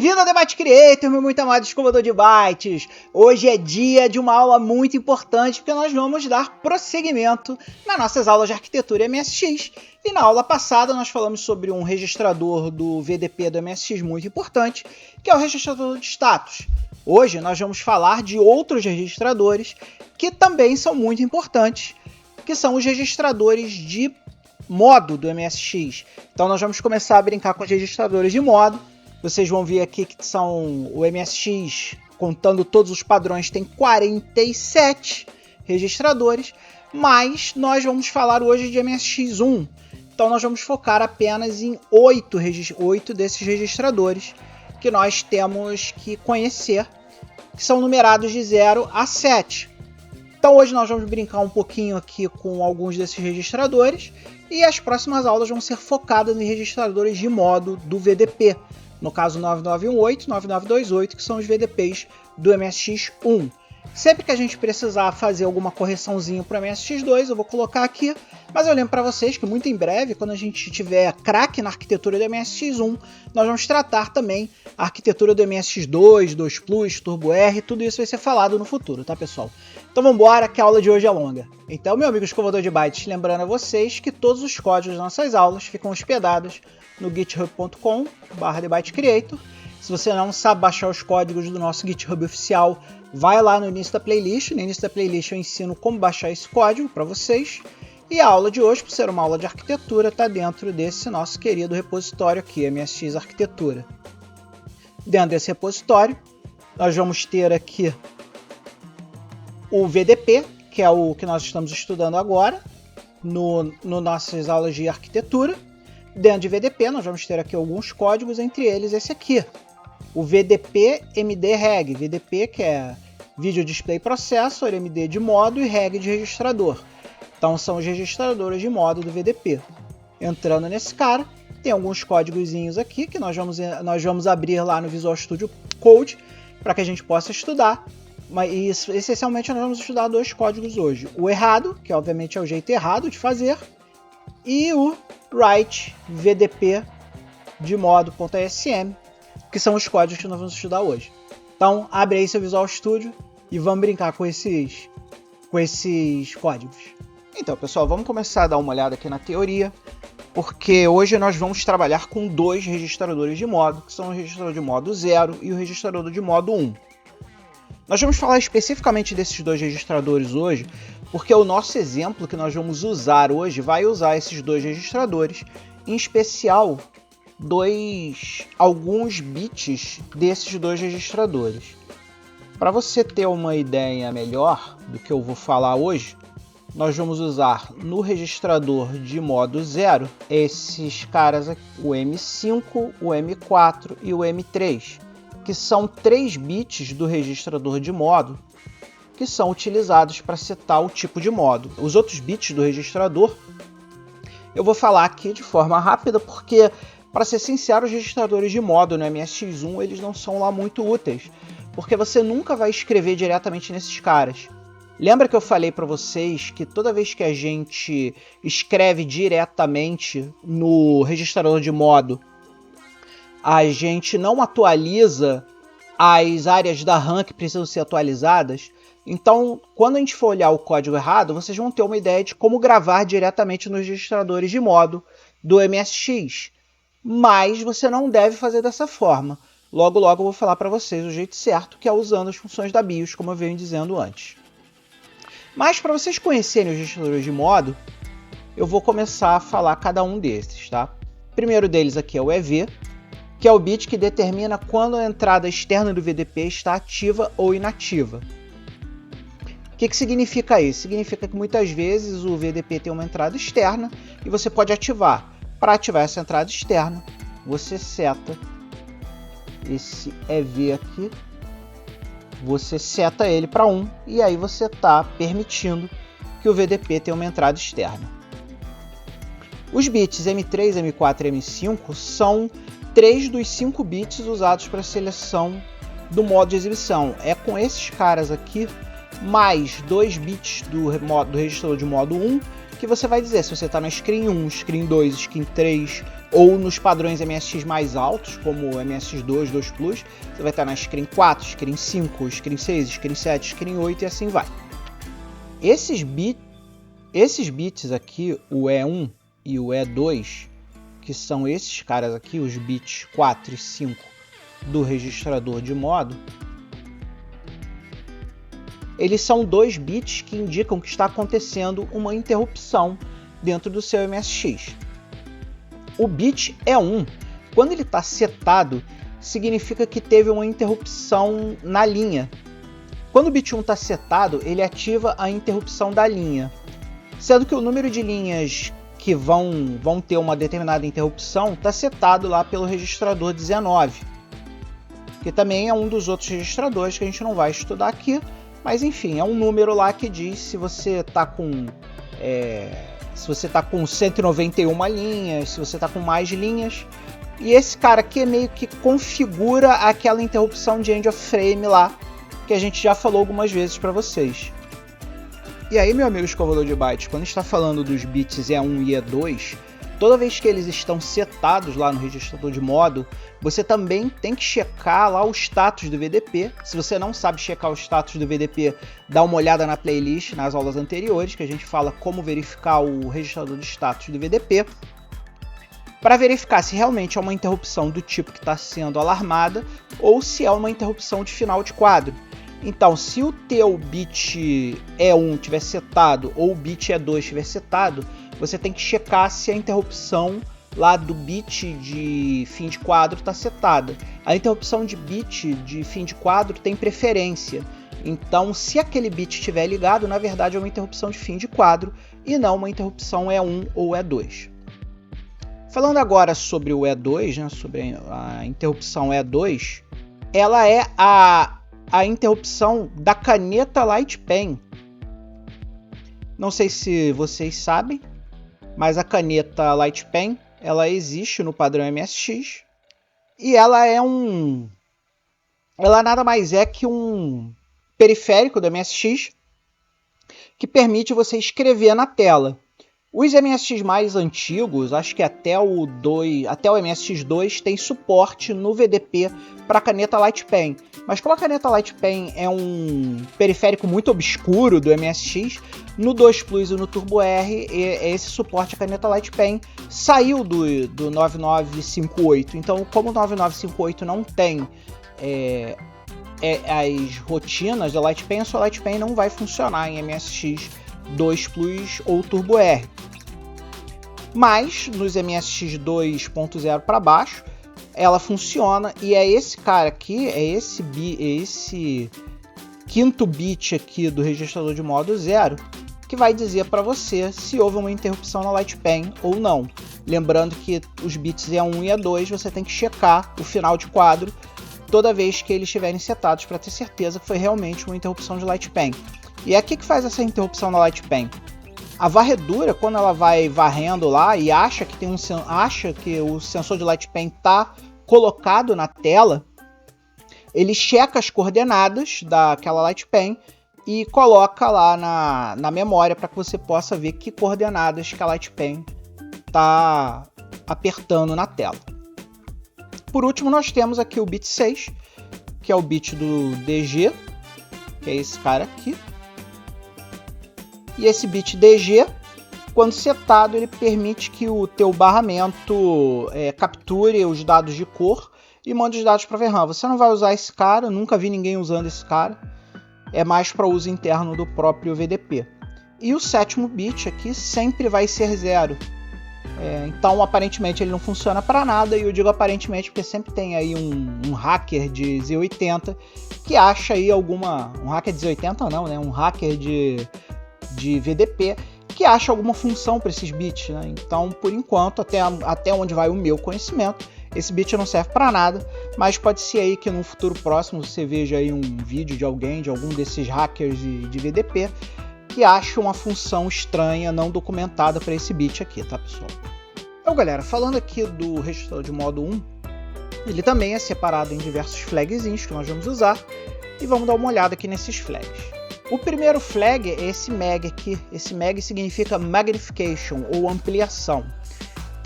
Bem-vindo ao Debate Creator, meu muito amado escovador de bytes! Hoje é dia de uma aula muito importante porque nós vamos dar prosseguimento nas nossas aulas de arquitetura MSX. E na aula passada nós falamos sobre um registrador do VDP do MSX muito importante, que é o registrador de status. Hoje nós vamos falar de outros registradores que também são muito importantes, que são os registradores de modo do MSX. Então nós vamos começar a brincar com os registradores de modo. Vocês vão ver aqui que são o MSX, contando todos os padrões, tem 47 registradores, mas nós vamos falar hoje de MSX1. Então nós vamos focar apenas em 8 desses registradores que nós temos que conhecer, que são numerados de 0 a 7. Então hoje nós vamos brincar um pouquinho aqui com alguns desses registradores e as próximas aulas vão ser focadas em registradores de modo do VDP. No caso 9918, 9928, que são os VDPs do MSX1. Sempre que a gente precisar fazer alguma correçãozinha para o MSX2, eu vou colocar aqui. Mas eu lembro para vocês que muito em breve, quando a gente tiver craque na arquitetura do MSX1, nós vamos tratar também a arquitetura do MSX2, 2 Plus, Turbo R, tudo isso vai ser falado no futuro, tá pessoal? Então vamos embora, que a aula de hoje é longa. Então, meu amigo escovador de bytes, lembrando a vocês que todos os códigos das nossas aulas ficam hospedados no github.com/debatecreator. Se você não sabe baixar os códigos do nosso GitHub oficial, vai lá no início da playlist. No início da playlist eu ensino como baixar esse código para vocês. E a aula de hoje, por ser uma aula de arquitetura, está dentro desse nosso querido repositório aqui, MSX Arquitetura. Dentro desse repositório, nós vamos ter aqui o VDP, que é o que nós estamos estudando agora, no nossas aulas de arquitetura. Dentro de VDP, nós vamos ter aqui alguns códigos, entre eles esse aqui, o VDP MD-Reg. VDP, que é Video Display Processor, MD de modo e Reg de registrador. Então são os registradores de modo do VDP. Entrando nesse cara, tem alguns códigozinhos aqui que nós vamos abrir lá no Visual Studio Code para que a gente possa estudar. Mas essencialmente nós vamos estudar dois códigos hoje. O errado, que obviamente é o jeito errado de fazer, e o write VDP de modo.asm, que são os códigos que nós vamos estudar hoje. Então abre aí seu Visual Studio e vamos brincar com esses códigos. Então pessoal, vamos começar a dar uma olhada aqui na teoria, porque hoje nós vamos trabalhar com dois registradores de modo, que são o registrador de modo 0 e o registrador de modo 1. Nós vamos falar especificamente desses dois registradores hoje, porque o nosso exemplo que nós vamos usar hoje vai usar esses dois registradores, em especial alguns bits desses dois registradores. Para você ter uma ideia melhor do que eu vou falar hoje, nós vamos usar no registrador de modo 0 esses caras aqui, o M5, o M4 e o M3, que são 3 bits do registrador de modo que são utilizados para setar o tipo de modo. Os outros bits do registrador eu vou falar aqui de forma rápida, porque, para ser sincero, os registradores de modo no MSX1 eles não são lá muito úteis, porque você nunca vai escrever diretamente nesses caras. Lembra que eu falei para vocês que toda vez que a gente escreve diretamente no registrador de modo, a gente não atualiza as áreas da RAM que precisam ser atualizadas? Então, quando a gente for olhar o código errado, vocês vão ter uma ideia de como gravar diretamente nos registradores de modo do MSX. Mas você não deve fazer dessa forma. Logo, logo eu vou falar para vocês o jeito certo, que é usando as funções da BIOS, como eu venho dizendo antes. Mas para vocês conhecerem os registradores de modo, eu vou começar a falar cada um desses, tá? O primeiro deles aqui é o EV, que é o bit que determina quando a entrada externa do VDP está ativa ou inativa. O que significa isso? Significa que muitas vezes o VDP tem uma entrada externa e você pode ativar. Para ativar essa entrada externa, você seta esse EV aqui, você seta ele para 1 e aí você está permitindo que o VDP tenha uma entrada externa. Os bits M3, M4 e M5 são 3 dos 5 bits usados para a seleção do modo de exibição. É com esses caras aqui, mais 2 bits do registrador de modo 1, que você vai dizer se você está na screen 1, screen 2, screen 3, ou nos padrões MSX mais altos, como o MSX2, 2 Plus, você vai estar na Screen 4, Screen 5, Screen 6, Screen 7, Screen 8 e assim vai. Esses bits aqui, o E1 e o E2, que são esses caras aqui, os bits 4 e 5 do registrador de modo, eles são 2 bits que indicam que está acontecendo uma interrupção dentro do seu MSX. O bit E1, quando ele está setado, significa que teve uma interrupção na linha. Quando o bit 1 está setado, ele ativa a interrupção da linha, sendo que o número de linhas que vão ter uma determinada interrupção está setado lá pelo registrador 19, que também é um dos outros registradores que a gente não vai estudar aqui, mas enfim, é um número lá que diz se você está com 191 linhas, se você está com mais linhas. E esse cara aqui é meio que configura aquela interrupção de end of frame lá, que a gente já falou algumas vezes para vocês. E aí, meu amigo escovador de bytes, quando está falando dos bits E1 e E2, toda vez que eles estão setados lá no registrador de modo, você também tem que checar lá o status do VDP. Se você não sabe checar o status do VDP, dá uma olhada na playlist, nas aulas anteriores, que a gente fala como verificar o registrador de status do VDP, para verificar se realmente é uma interrupção do tipo que está sendo alarmada ou se é uma interrupção de final de quadro. Então, se o teu bit E1 estiver setado ou o bit E2 estiver setado, você tem que checar se a interrupção lá do bit de fim de quadro está setada. A interrupção de bit de fim de quadro tem preferência. Então, se aquele bit estiver ligado, na verdade é uma interrupção de fim de quadro e não uma interrupção E1 ou E2. Falando agora sobre o E2, né, sobre a interrupção E2, ela é a interrupção da caneta Light Pen. Não sei se vocês sabem, mas a caneta Light Pen, ela existe no padrão MSX e ela nada mais é que um periférico do MSX que permite você escrever na tela. Os MSX mais antigos, acho que até o MSX2 tem suporte no VDP para a caneta Light Pen. Mas como a caneta Light Pen é um periférico muito obscuro do MSX, no 2 Plus e no Turbo R, esse suporte à caneta Light Pen saiu do 9958. Então, como o 9958 não tem as rotinas da Light Pen, a sua Light Pen não vai funcionar em MSX 2 Plus ou Turbo R. Mas nos MSX 2.0 para baixo ela funciona, e é esse cara aqui, é esse quinto bit aqui do registrador de modo 0 que vai dizer para você se houve uma interrupção na Light Pen ou não. Lembrando que os bits E1 e E2 você tem que checar o final de quadro toda vez que eles estiverem setados para ter certeza que foi realmente uma interrupção de Light Pen. E é aqui que faz essa interrupção na Light Pen. A varredura, quando ela vai varrendo lá e acha que o sensor de Light Pen está colocado na tela, ele checa as coordenadas daquela Light Pen e coloca lá na memória para que você possa ver que coordenadas que a Light Pen está apertando na tela. Por último, nós temos aqui o bit 6, que é o bit do DG, que é esse cara aqui. E esse bit DG, quando setado, ele permite que o teu barramento capture os dados de cor e mande os dados para a VRAM. Você não vai usar esse cara, nunca vi ninguém usando esse cara. É mais para uso interno do próprio VDP. E o sétimo bit aqui sempre vai ser 0. Então, aparentemente, ele não funciona para nada. E eu digo aparentemente porque sempre tem aí um hacker de Z80 que acha aí um hacker de Z80 não, né? Um hacker de VDP que acha alguma função para esses bits, né? Então, por enquanto, até onde vai o meu conhecimento, esse bit não serve para nada, mas pode ser aí que no futuro próximo você veja aí um vídeo de algum desses hackers de VDP que acha uma função estranha não documentada para esse bit aqui, tá, pessoal? Então, galera, falando aqui do registrador de modo 1, ele também é separado em diversos flagzinhos que nós vamos usar e vamos dar uma olhada aqui nesses flags. O primeiro flag é esse mag aqui. Esse mag significa magnification ou ampliação.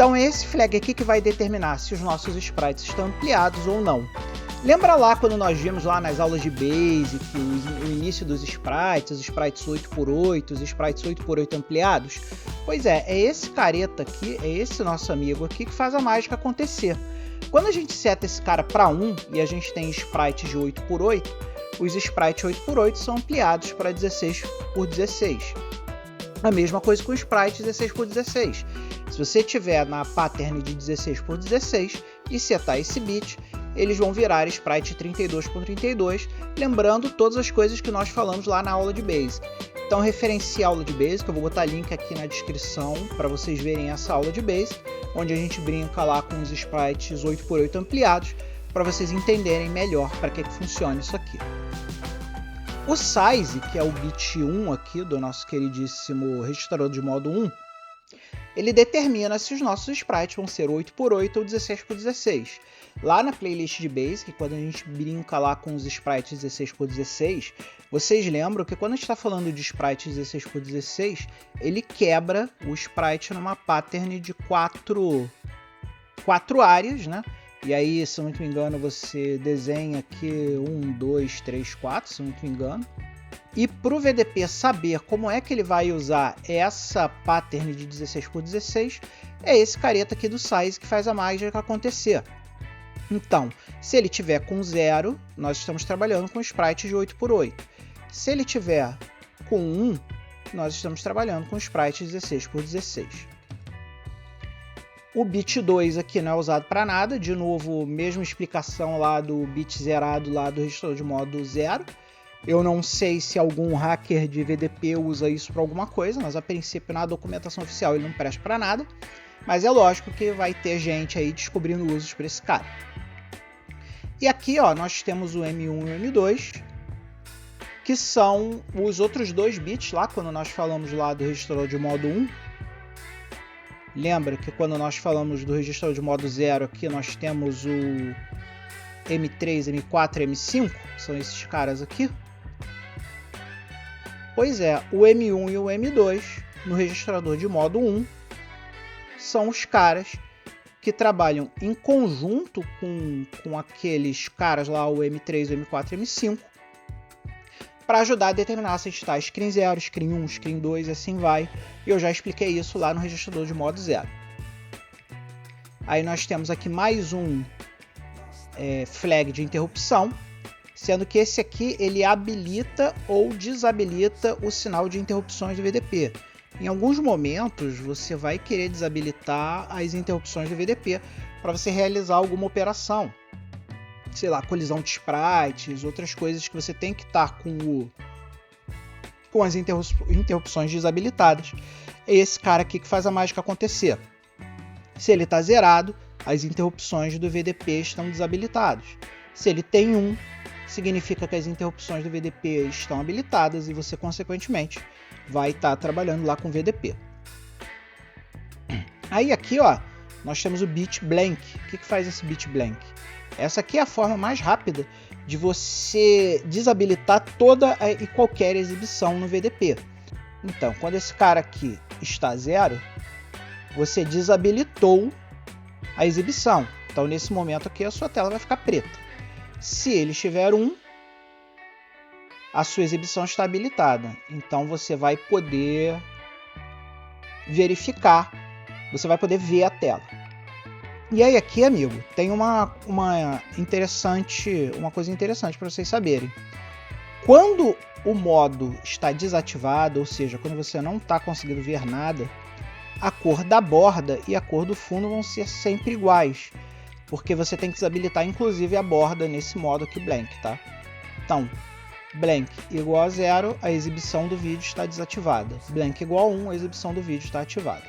Então é esse flag aqui que vai determinar se os nossos sprites estão ampliados ou não. Lembra lá quando nós vimos lá nas aulas de Basic o início dos sprites, os sprites 8x8, os sprites 8x8 ampliados? Pois é esse careta aqui, é esse nosso amigo aqui que faz a mágica acontecer. Quando a gente seta esse cara para 1 e a gente tem sprites de 8x8, os sprites 8x8 são ampliados para 16x16. A mesma coisa com o sprite 16x16. Se você tiver na pattern de 16x16 e setar esse bit, eles vão virar sprite 32x32, lembrando todas as coisas que nós falamos lá na aula de Basic. Então referencia a aula de Basic, eu vou botar link aqui na descrição para vocês verem essa aula de Basic, onde a gente brinca lá com os sprites 8x8 ampliados, para vocês entenderem melhor para que funciona isso aqui. O size, que é o bit 1 aqui do nosso queridíssimo registrador de modo 1, ele determina se os nossos sprites vão ser 8x8 ou 16x16. Lá na playlist de Basic, quando a gente brinca lá com os sprites 16x16, vocês lembram que quando a gente está falando de sprite 16x16, ele quebra o sprite numa pattern de quatro áreas, né? E aí, se eu não me engano, você desenha aqui 1, 2, 3, 4, se eu não me engano. E para o VDP saber como é que ele vai usar essa pattern de 16x16, é esse careta aqui do size que faz a mágica acontecer. Então, se ele tiver com 0, nós estamos trabalhando com sprites de 8x8. Se ele tiver com 1, nós estamos trabalhando com sprites 16x16. O bit 2 aqui não é usado para nada, de novo, mesma explicação lá do bit zerado lá do registrador de modo 0. Eu não sei se algum hacker de VDP usa isso para alguma coisa, mas a princípio na documentação oficial ele não presta para nada. Mas é lógico que vai ter gente aí descobrindo usos para esse cara. E aqui ó, nós temos o M1 e o M2, que são os outros dois bits lá, quando nós falamos lá do registrador de modo 1. Lembra que quando nós falamos do registrador de modo 0 aqui, nós temos o M3, M4 e M5, são esses caras aqui. Pois é, o M1 e o M2 no registrador de modo 1 são os caras que trabalham em conjunto com aqueles caras lá, o M3, o M4 e o M5, para ajudar a determinar se está screen 0, screen 1, screen 2 e assim vai. E eu já expliquei isso lá no registrador de modo 0. Aí nós temos aqui mais um flag de interrupção, sendo que esse aqui ele habilita ou desabilita o sinal de interrupções do VDP. Em alguns momentos você vai querer desabilitar as interrupções do VDP para você realizar alguma operação. Sei lá, colisão de sprites, outras coisas que você tem que estar com as interrupções desabilitadas. É esse cara aqui que faz a mágica acontecer. Se ele está zerado, as interrupções do VDP estão desabilitadas. Se ele tem 1, significa que as interrupções do VDP estão habilitadas e você, consequentemente, vai estar trabalhando lá com VDP. Aí aqui, ó, nós temos o bit blank. O que faz esse bit blank? Essa aqui é a forma mais rápida de você desabilitar toda e qualquer exibição no VDP. Então, quando esse cara aqui está 0, você desabilitou a exibição. Então, nesse momento aqui, a sua tela vai ficar preta. Se ele estiver 1, a sua exibição está habilitada. Então, você vai poder verificar, você vai poder ver a tela. E aí aqui, amigo, tem uma coisa interessante para vocês saberem. Quando o modo está desativado, ou seja, quando você não está conseguindo ver nada, a cor da borda e a cor do fundo vão ser sempre iguais, porque você tem que desabilitar inclusive a borda nesse modo aqui blank, tá? Então, blank igual a 0, a exibição do vídeo está desativada. Blank igual a 1, a exibição do vídeo está ativada.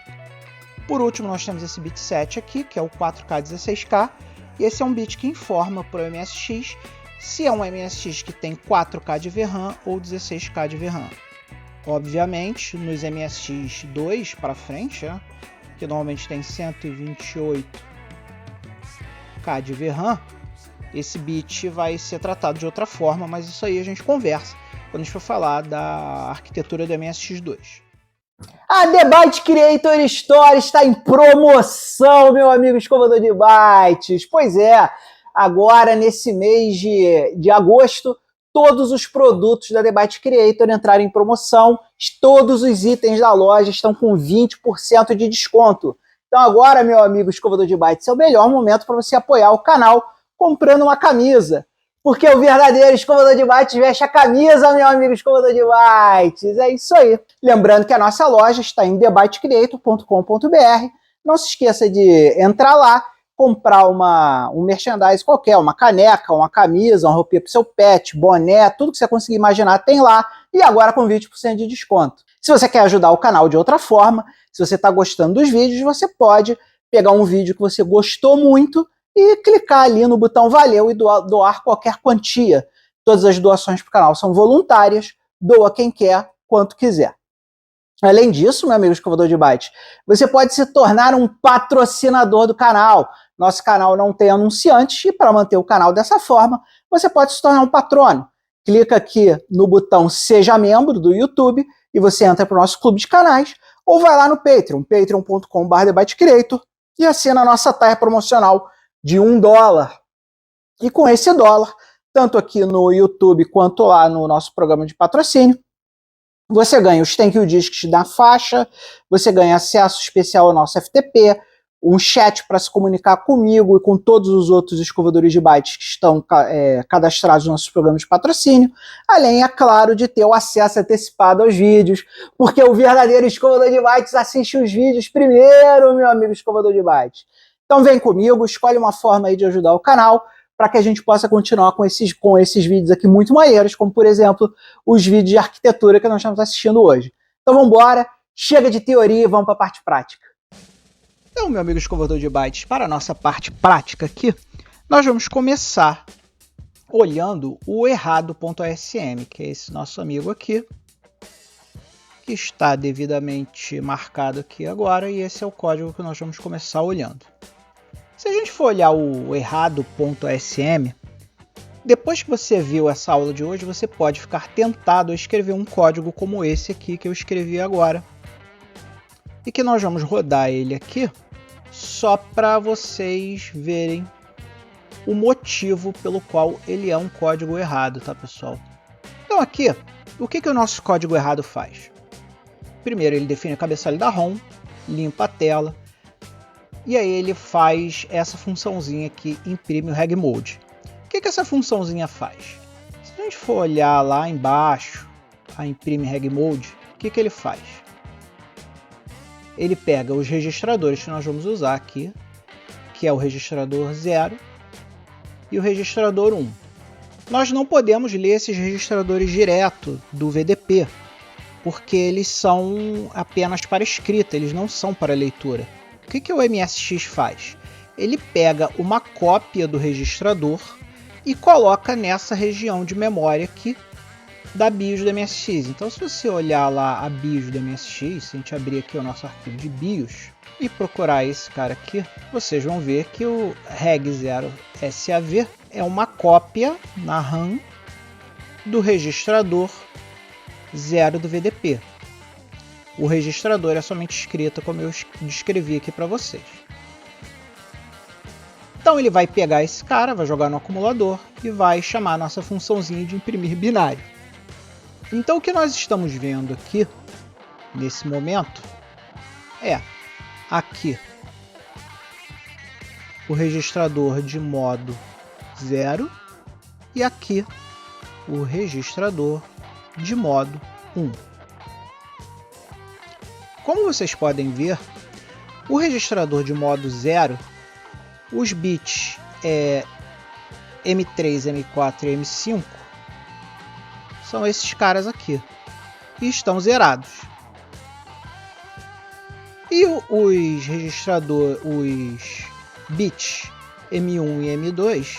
Por último, nós temos esse bit 7 aqui, que é o 4K16K, e esse é um bit que informa para o MSX se é um MSX que tem 4K de VRAM ou 16K de VRAM. Obviamente, nos MSX 2 para frente, que normalmente tem 128K de VRAM, esse bit vai ser tratado de outra forma, mas isso aí a gente conversa quando a gente for falar da arquitetura do MSX2. A The Byte Creator Store está em promoção, meu amigo escovador de bytes. Pois é, agora nesse mês de agosto, todos os produtos da The Byte Creator entraram em promoção. Todos os itens da loja estão com 20% de desconto. Então agora, meu amigo escovador de bytes, é o melhor momento para você apoiar o canal comprando uma camisa. Porque o verdadeiro escovador de bytes veste a camisa, meu amigo escovador de bytes. É isso aí. Lembrando que a nossa loja está em thebytecreator.com.br. Não se esqueça de entrar lá, comprar um merchandise qualquer, uma caneca, uma camisa, uma roupinha para o seu pet, boné, tudo que você conseguir imaginar tem lá. E agora com 20% de desconto. Se você quer ajudar o canal de outra forma, se você está gostando dos vídeos, você pode pegar um vídeo que você gostou muito e clicar ali no botão valeu e doar qualquer quantia. Todas as doações para o canal são voluntárias, doa quem quer, quanto quiser. Além disso, meu amigo escovador de bytes, você pode se tornar um patrocinador do canal. Nosso canal não tem anunciantes e para manter o canal dessa forma, você pode se tornar um patrono. Clica aqui no botão Seja Membro do YouTube e você entra para o nosso clube de canais ou vai lá no Patreon, patreon.com/thebytecreator e assina a nossa taxa promocional de $1. E com esse dólar, tanto aqui no YouTube quanto lá no nosso programa de patrocínio, você ganha os Thank You Discs da faixa, você ganha acesso especial ao nosso FTP, um chat para se comunicar comigo e com todos os outros escovadores de bytes que estão cadastrados nos nossos programas de patrocínio, além, é claro, de ter o acesso antecipado aos vídeos, porque o verdadeiro escovador de bytes assiste os vídeos primeiro, meu amigo escovador de bytes. Então vem comigo, escolhe uma forma aí de ajudar o canal, para que a gente possa continuar com esses vídeos aqui muito maneiros, como, por exemplo, os vídeos de arquitetura que nós estamos assistindo hoje. Então vamos embora, chega de teoria e vamos para a parte prática. Então, meu amigo escovador de bytes, para a nossa parte prática aqui, nós vamos começar olhando o errado.asm, que é esse nosso amigo aqui, que está devidamente marcado aqui agora, e esse é o código que nós vamos começar olhando. Se a gente for olhar o errado.asm, depois que você viu essa aula de hoje, você pode ficar tentado a escrever um código como esse aqui que eu escrevi agora. E que nós vamos rodar ele aqui só para vocês verem o motivo pelo qual ele é um código errado, tá, pessoal? Então aqui, o que o nosso código errado faz? Primeiro, ele define a cabeçalho da ROM, limpa a tela, e aí ele faz essa funçãozinha que imprime o reg mode. O que essa funçãozinha faz? Se a gente for olhar lá embaixo, a imprime reg mode, o que ele faz? Ele pega os registradores que nós vamos usar aqui, que é o registrador 0 e o registrador 1. Nós não podemos ler esses registradores direto do VDP, porque eles são apenas para escrita, eles não são para leitura. O que o MSX faz? Ele pega uma cópia do registrador e coloca nessa região de memória aqui da BIOS do MSX. Então, se você olhar lá a BIOS do MSX, se a gente abrir aqui o nosso arquivo de BIOS e procurar esse cara aqui, vocês vão ver que o reg0sav é uma cópia na RAM do registrador 0 do VDP. O registrador é somente escrita como eu descrevi aqui para vocês. Então ele vai pegar esse cara, vai jogar no acumulador e vai chamar a nossa funçãozinha de imprimir binário. Então o que nós estamos vendo aqui, nesse momento, é aqui o registrador de modo 0 e aqui o registrador de modo 1. Como vocês podem ver, o registrador de modo 0, os bits M3, M4 e M5 são esses caras aqui e estão zerados. E os bits M1 e M2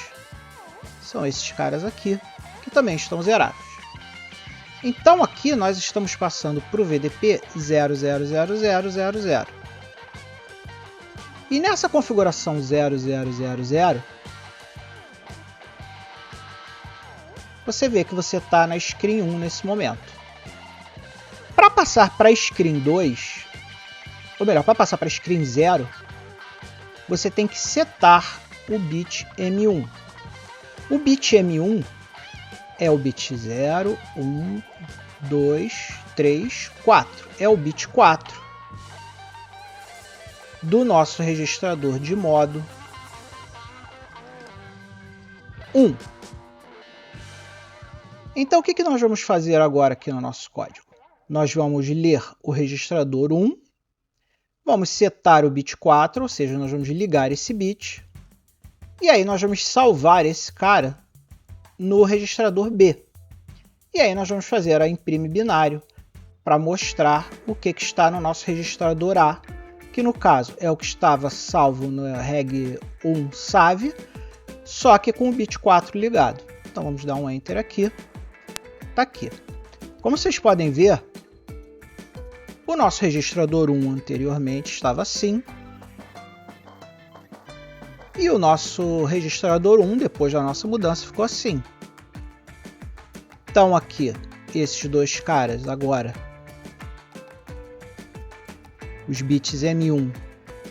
são esses caras aqui que também estão zerados. Então aqui nós estamos passando para o VDP 000000. E nessa configuração 0000, você vê que você está na screen 1 nesse momento. Para passar para screen 2, ou melhor, para passar para screen 0, você tem que setar o bit M1. O bit M1 é o bit 0, 1, 2, 3, 4. É o bit 4 do nosso registrador de modo 1. Então, o que nós vamos fazer agora aqui no nosso código? Nós vamos ler o registrador 1, vamos setar o bit 4, ou seja, nós vamos ligar esse bit, e aí nós vamos salvar esse cara no registrador B. E aí nós vamos fazer a imprime binário para mostrar o que está no nosso registrador A, que no caso é o que estava salvo no reg 1 save, só que com o bit 4 ligado. Então vamos dar um enter aqui. Está aqui. Como vocês podem ver, o nosso registrador 1 anteriormente estava assim. E o nosso registrador 1, depois da nossa mudança, ficou assim. Então aqui, esses dois caras agora, os bits M1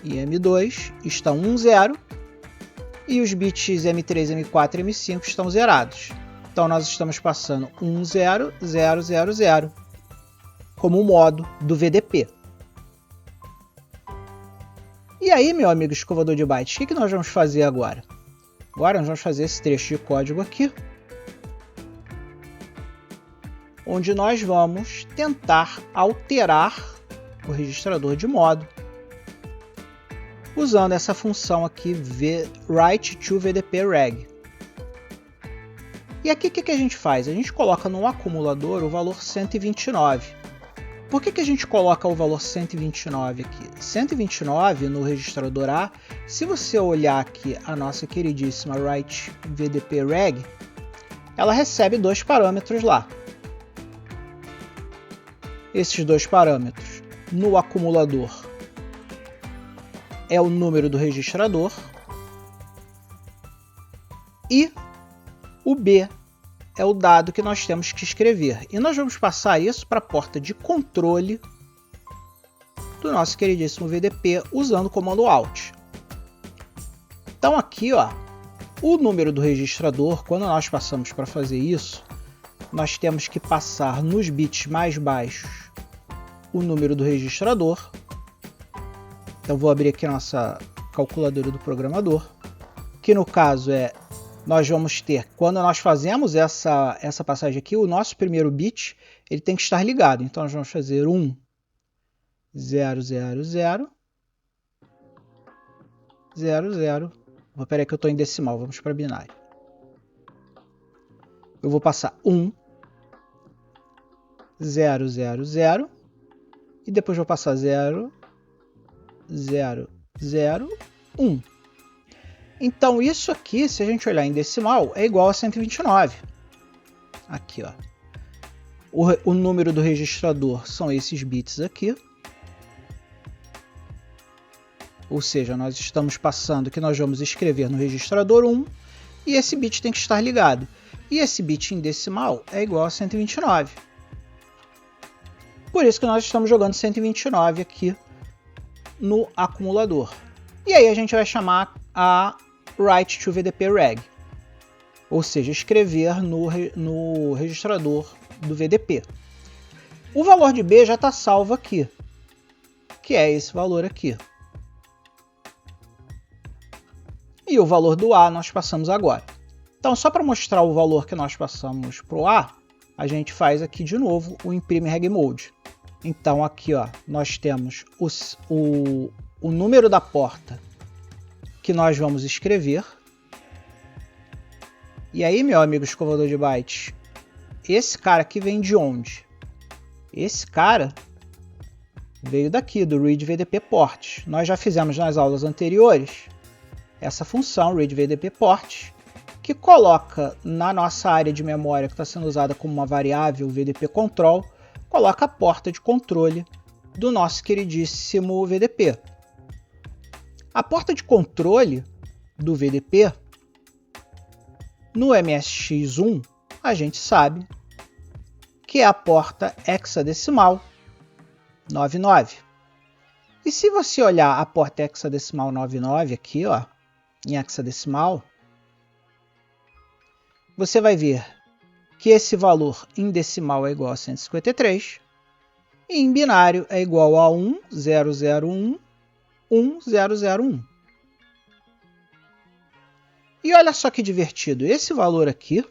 e M2 estão 1, 0. E os bits M3, M4 e M5 estão zerados. Então nós estamos passando 1, 0, 0, 0, 0 como o modo do VDP. E aí, meu amigo escovador de bytes, o que nós vamos fazer agora? Agora nós vamos fazer esse trecho de código aqui, onde nós vamos tentar alterar o registrador de modo usando essa função aqui write to VDP reg. E aqui o que a gente faz? A gente coloca no acumulador o valor 129. Por que a gente coloca o valor 129 aqui? 129 no registrador A, se você olhar aqui a nossa queridíssima write VDP reg, ela recebe dois parâmetros lá. Esses dois parâmetros no acumulador é o número do registrador e o B é o dado que nós temos que escrever. E nós vamos passar isso para a porta de controle do nosso queridíssimo VDP usando o comando ALT. Então aqui, ó, o número do registrador, quando nós passamos para fazer isso, nós temos que passar nos bits mais baixos o número do registrador. Então vou abrir aqui a nossa calculadora do programador, que no caso nós vamos ter, quando nós fazemos essa passagem aqui, o nosso primeiro bit ele tem que estar ligado. Então nós vamos fazer 1, 0, 0, 0, 0, 0. Espera aí que eu estou em decimal, vamos para binário. Eu vou passar 1, 0, 0, 0 e depois vou passar 0, 0, 0, 1. Então isso aqui, se a gente olhar em decimal, é igual a 129. Aqui, ó. O número do registrador são esses bits aqui. Ou seja, nós estamos passando que nós vamos escrever no registrador 1 e esse bit tem que estar ligado. E esse bit em decimal é igual a 129. Por isso que nós estamos jogando 129 aqui no acumulador. E aí a gente vai chamar a write to VDP reg, ou seja, escrever no registrador do VDP. O valor de B já está salvo aqui, que é esse valor aqui. E o valor do A nós passamos agora. Então, só para mostrar o valor que nós passamos para o A, a gente faz aqui de novo o imprime reg mode. Então aqui, ó, nós temos o número da porta que nós vamos escrever. E aí, meu amigo escovador de bytes, esse cara aqui vem de onde? Esse cara veio daqui, do read VDP port. Nós já fizemos nas aulas anteriores essa função read VDP port, que coloca na nossa área de memória que está sendo usada como uma variável VDP control, coloca a porta de controle do nosso queridíssimo VDP. A porta de controle do VDP, no MSX1, a gente sabe que é a porta hexadecimal 99. E se você olhar a porta hexadecimal 99 aqui, ó, em hexadecimal, você vai ver que esse valor em decimal é igual a 153 e em binário é igual a 1001 1001. E olha só que divertido, esse valor aqui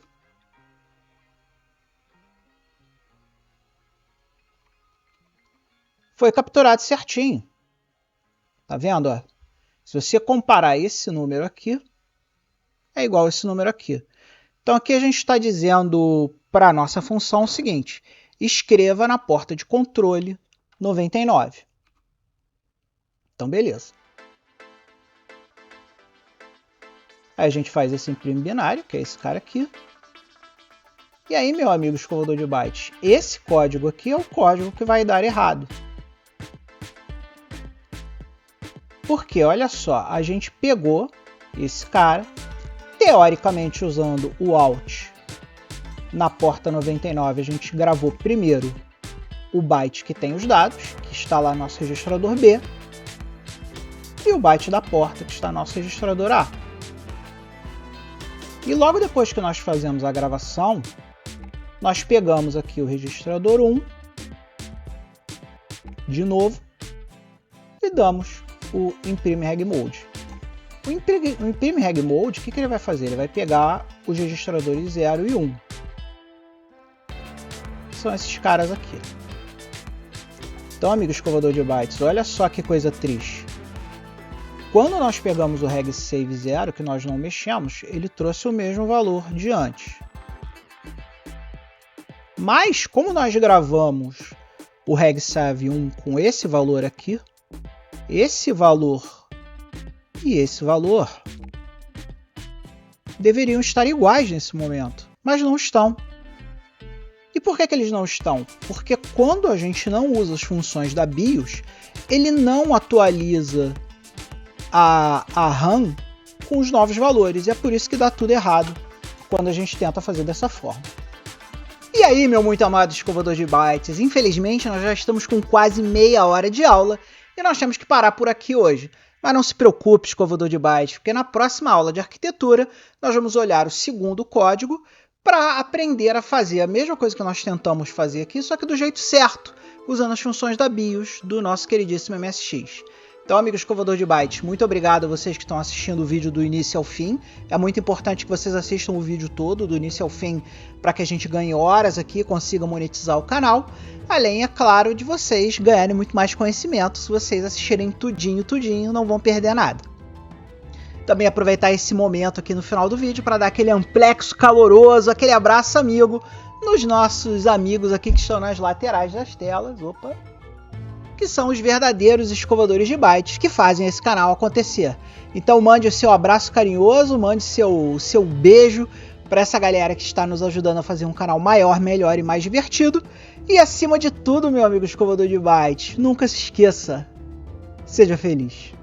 foi capturado certinho. Tá vendo? Ó? Se você comparar esse número aqui, é igual a esse número aqui. Então aqui a gente está dizendo para a nossa função o seguinte: escreva na porta de controle 99. Então beleza. Aí a gente faz esse imprime binário, que é esse cara aqui. E aí, meu amigo escovador de bytes, esse código aqui é o código que vai dar errado. Porque, olha só, a gente pegou esse cara, teoricamente usando o Alt na porta 99, a gente gravou primeiro o byte que tem os dados, que está lá no nosso registrador B, e o byte da porta, que está no nosso registrador A. E logo depois que nós fazemos a gravação, nós pegamos aqui o registrador 1, de novo, e damos o imprime reg mode. O imprime reg mode, o que ele vai fazer? Ele vai pegar os registradores 0 e 1. São esses caras aqui. Então, amigo escovador de bytes, olha só que coisa triste. Quando nós pegamos o reg save 0, que nós não mexemos, ele trouxe o mesmo valor de antes. Mas, como nós gravamos o reg save 1 com esse valor aqui, esse valor e esse valor deveriam estar iguais nesse momento, mas não estão. E por que eles não estão? Porque quando a gente não usa as funções da BIOS, ele não atualiza a RAM com os novos valores, e é por isso que dá tudo errado quando a gente tenta fazer dessa forma. E aí, meu muito amado escovador de bytes, infelizmente nós já estamos com quase meia hora de aula e nós temos que parar por aqui hoje. Mas não se preocupe, escovador de bytes, porque na próxima aula de arquitetura nós vamos olhar o segundo código para aprender a fazer a mesma coisa que nós tentamos fazer aqui, só que do jeito certo, usando as funções da BIOS do nosso queridíssimo MSX. Então, amigo escovador de bytes, muito obrigado a vocês que estão assistindo o vídeo do início ao fim. É muito importante que vocês assistam o vídeo todo, do início ao fim, para que a gente ganhe horas aqui e consiga monetizar o canal. Além, é claro, de vocês ganharem muito mais conhecimento. Se vocês assistirem tudinho, não vão perder nada. Também aproveitar esse momento aqui no final do vídeo para dar aquele amplexo caloroso, aquele abraço amigo nos nossos amigos aqui que estão nas laterais das telas. Opa! Que são os verdadeiros escovadores de bytes que fazem esse canal acontecer. Então mande o seu abraço carinhoso, mande seu beijo para essa galera que está nos ajudando a fazer um canal maior, melhor e mais divertido. E acima de tudo, meu amigo escovador de bytes, nunca se esqueça, seja feliz.